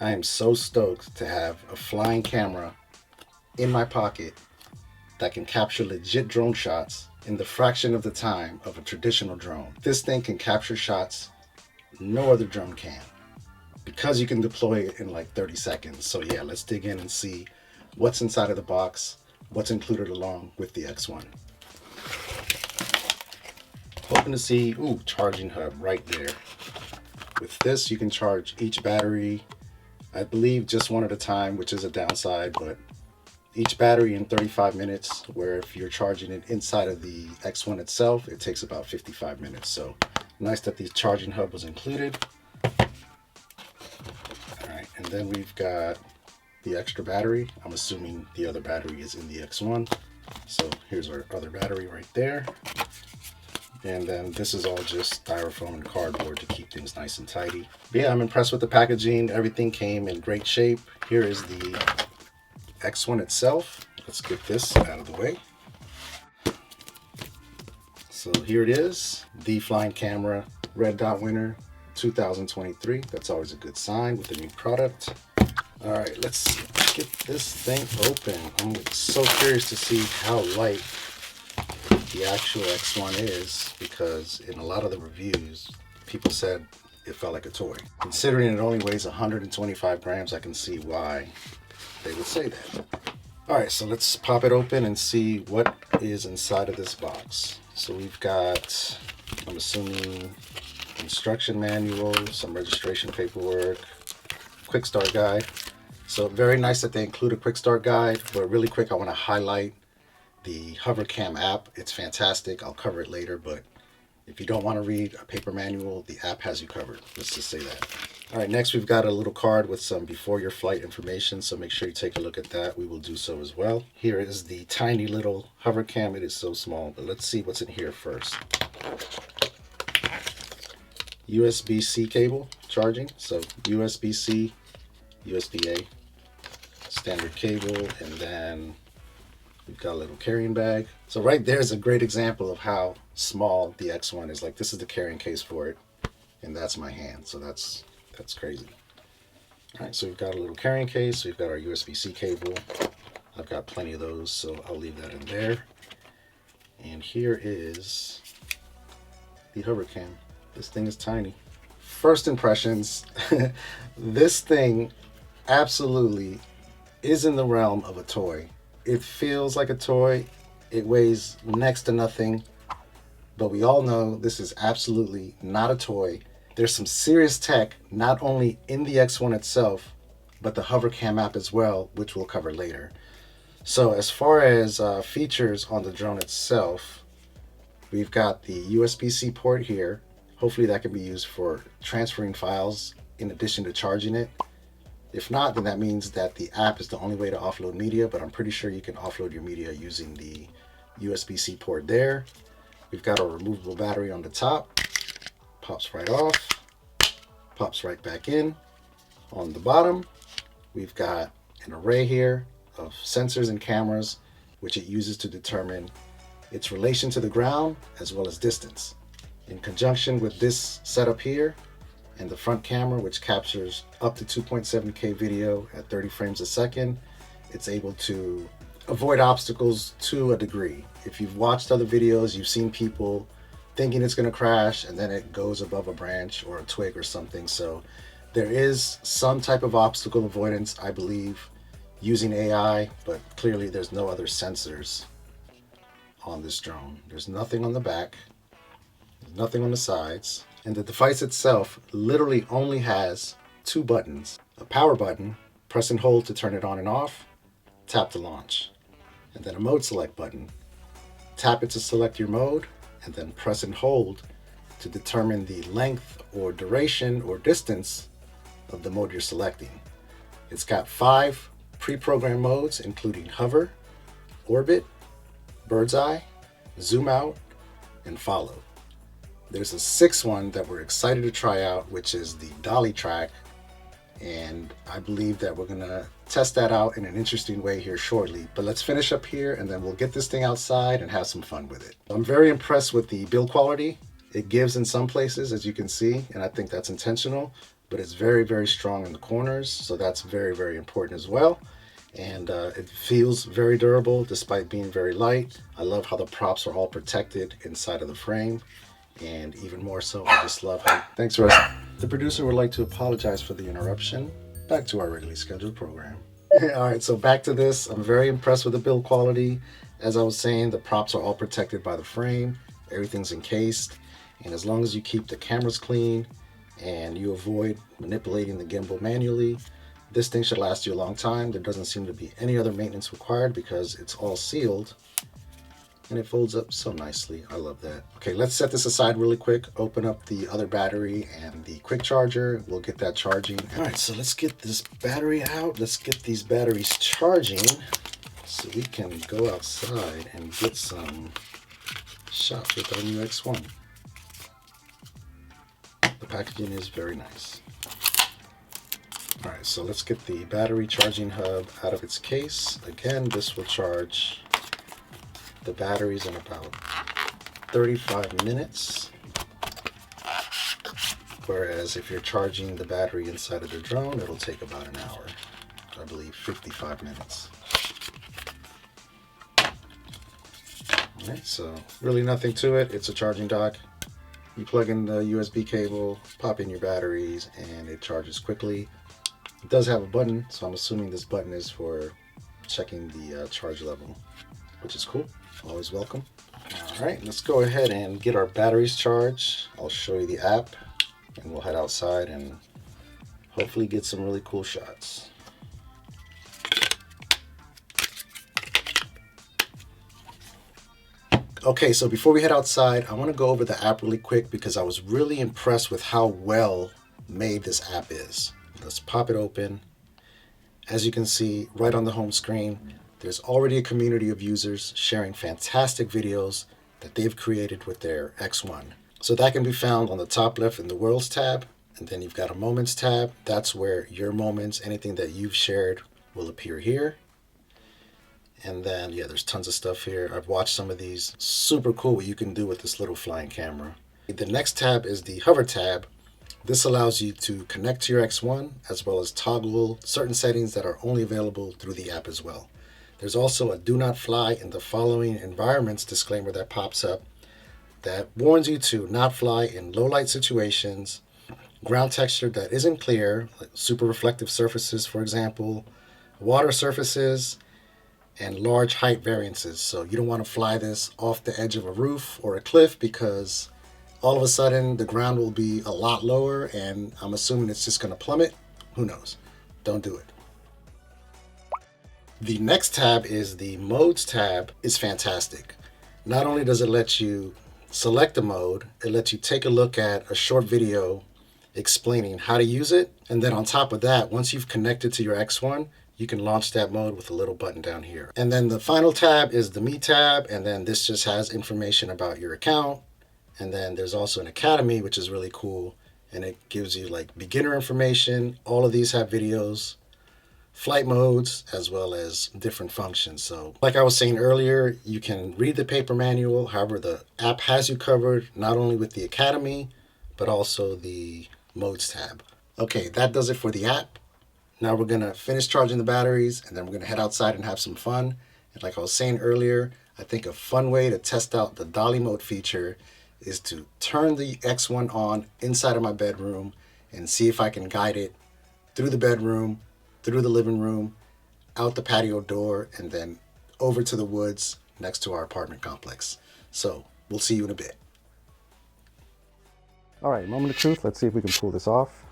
I am so stoked to have a flying camera in my pocket that can capture legit drone shots in the fraction of the time of a traditional drone. This thing can capture shots no other drone can because you can deploy it in like 30 seconds. So yeah, let's dig in and see what's inside of the box, what's included along with the X1. Hoping to see, ooh, charging hub right there. With this, you can charge each battery, I believe just one at a time, which is a downside, but each battery in 35 minutes, where if you're charging it inside of the X1 itself, it takes about 55 minutes. So nice that the charging hub was included. All right, and then we've got the extra battery. I'm assuming the other battery is in the X1. So here's our other battery right there. And then this is all just styrofoam and cardboard to keep things nice and tidy. But yeah, I'm impressed with the packaging. Everything came in great shape. Here is the X1 itself. Let's get this out of the way. So here it is, the flying camera Red Dot winner 2023. That's always a good sign with a new product. All right, let's get this thing open. I'm so curious to see how light the actual X1 is, because in a lot of the reviews, people said it felt like a toy. Considering it only weighs 125 grams, I can see why they would say that. All right, so let's pop it open and see what is inside of this box. So we've got, I'm assuming, instruction manual, some registration paperwork, quick start guide. So very nice that they include a quick start guide, but really quick, I want to highlight the HoverCam app. It's fantastic. I'll cover it later, but if you don't want to read a paper manual, the app has you covered. Let's just say that. All right, next we've got a little card with some before your flight information, so make sure you take a look at that. We will do so as well. Here is the tiny little HoverCam. It is so small, but let's see what's in here first. USB-C cable charging, so USB-C, USB-A, standard cable, and then we've got a little carrying bag. So right there's a great example of how small the X1 is. Like, this is the carrying case for it, and that's my hand. So that's crazy. All right, so we've got a little carrying case. We've got our USB-C cable. I've got plenty of those, so I'll leave that in there. And here is the HoverCam. This thing is tiny. First impressions, this thing absolutely is in the realm of a toy. It feels like a toy. It weighs next to nothing, but we all know this is absolutely not a toy. There's some serious tech, not only in the X1 itself, but the HoverCam app as well, which we'll cover later. So as far as features on the drone itself, we've got the USB-C port here. Hopefully that can be used for transferring files in addition to charging it. If not, then that means that the app is the only way to offload media, but I'm pretty sure you can offload your media using the USB-C port there. We've got a removable battery on the top. Pops right off, pops right back in. On the bottom, we've got an array here of sensors and cameras, which it uses to determine its relation to the ground as well as distance. In conjunction with this setup here and the front camera, which captures up to 2.7K video at 30 frames a second, it's able to avoid obstacles to a degree. If you've watched other videos, you've seen people thinking it's going to crash and then it goes above a branch or a twig or something. So there is some type of obstacle avoidance, I believe, using AI, but clearly there's no other sensors on this drone. There's nothing on the back, there's nothing on the sides, and the device itself literally only has two buttons: a power button, press and hold to turn it on and off, tap to launch, and then a mode select button. Tap it to select your mode, and then press and hold to determine the length or duration or distance of the mode you're selecting. It's got 5 pre-programmed modes, including hover, orbit, bird's eye, zoom out, and follow. There's a 6th one that we're excited to try out, which is the dolly track, and I believe that we're gonna test that out in an interesting way here shortly. But let's finish up here and then we'll get this thing outside and have some fun with it. I'm very impressed with the build quality. It gives in some places, as you can see, and I think that's intentional, but it's very, very strong in the corners. So that's very, very important as well. And it feels very durable despite being very light. I love how the props are all protected inside of the frame. And even more so, I just love how... Thanks, Russ. The producer would like to apologize for the interruption. Back to our regularly scheduled program. All right, so back to this. I'm very impressed with the build quality. As I was saying, the props are all protected by the frame. Everything's encased. And as long as you keep the cameras clean and you avoid manipulating the gimbal manually, this thing should last you a long time. There doesn't seem to be any other maintenance required because it's all sealed and it folds up so nicely. I love that. Okay, let's set this aside really quick. Open up the other battery and the quick charger. We'll get that charging. All right, so let's get this battery out. Let's get these batteries charging so we can go outside and get some shots with our new X1. The packaging is very nice. All right, so let's get the battery charging hub out of its case. Again, this will charge the batteries in about 35 minutes. Whereas if you're charging the battery inside of the drone, it'll take about an hour. I believe 55 minutes. All right, so really nothing to it. It's a charging dock. You plug in the USB cable, pop in your batteries, and it charges quickly. It does have a button, so I'm assuming this button is for checking the charge level, which is cool. Always welcome. All right, let's go ahead and get our batteries charged. I'll show you the app, and we'll head outside and hopefully get some really cool shots. Okay, so before we head outside, I want to go over the app really quick because I was really impressed with how well made this app is. Let's pop it open. As you can see right on the home screen, there's already a community of users sharing fantastic videos that they've created with their X1. So that can be found on the top left in the Worlds tab, and then you've got a Moments tab. That's where your moments, anything that you've shared, will appear here. And then, yeah, there's tons of stuff here. I've watched some of these. Super cool what you can do with this little flying camera. The next tab is the Hover tab. This allows you to connect to your X1 as well as toggle certain settings that are only available through the app as well. There's also a do not fly in the following environments disclaimer that pops up that warns you to not fly in low light situations, ground texture that isn't clear, like super reflective surfaces, for example, water surfaces, and large height variances. So you don't want to fly this off the edge of a roof or a cliff because all of a sudden the ground will be a lot lower and I'm assuming it's just going to plummet. Who knows? Don't do it. The next tab is the Modes tab. It's fantastic. Not only does it let you select a mode, it lets you take a look at a short video explaining how to use it. And then on top of that, once you've connected to your X1, you can launch that mode with a little button down here. And then the final tab is the Me tab. And then this just has information about your account. And then there's also an Academy, which is really cool. And it gives you like beginner information. All of these have videos, flight modes, as well as different functions. So like I was saying earlier, you can read the paper manual. However, the app has you covered not only with the Academy, but also the Modes tab. Okay, that does it for the app. Now we're gonna finish charging the batteries and then we're gonna head outside and have some fun. And like I was saying earlier, I think a fun way to test out the dolly mode feature is to turn the X1 on inside of my bedroom and see if I can guide it through the bedroom, through the living room, out the patio door, and then over to the woods next to our apartment complex. So we'll see you in a bit. All right, moment of truth. Let's see if we can pull this off.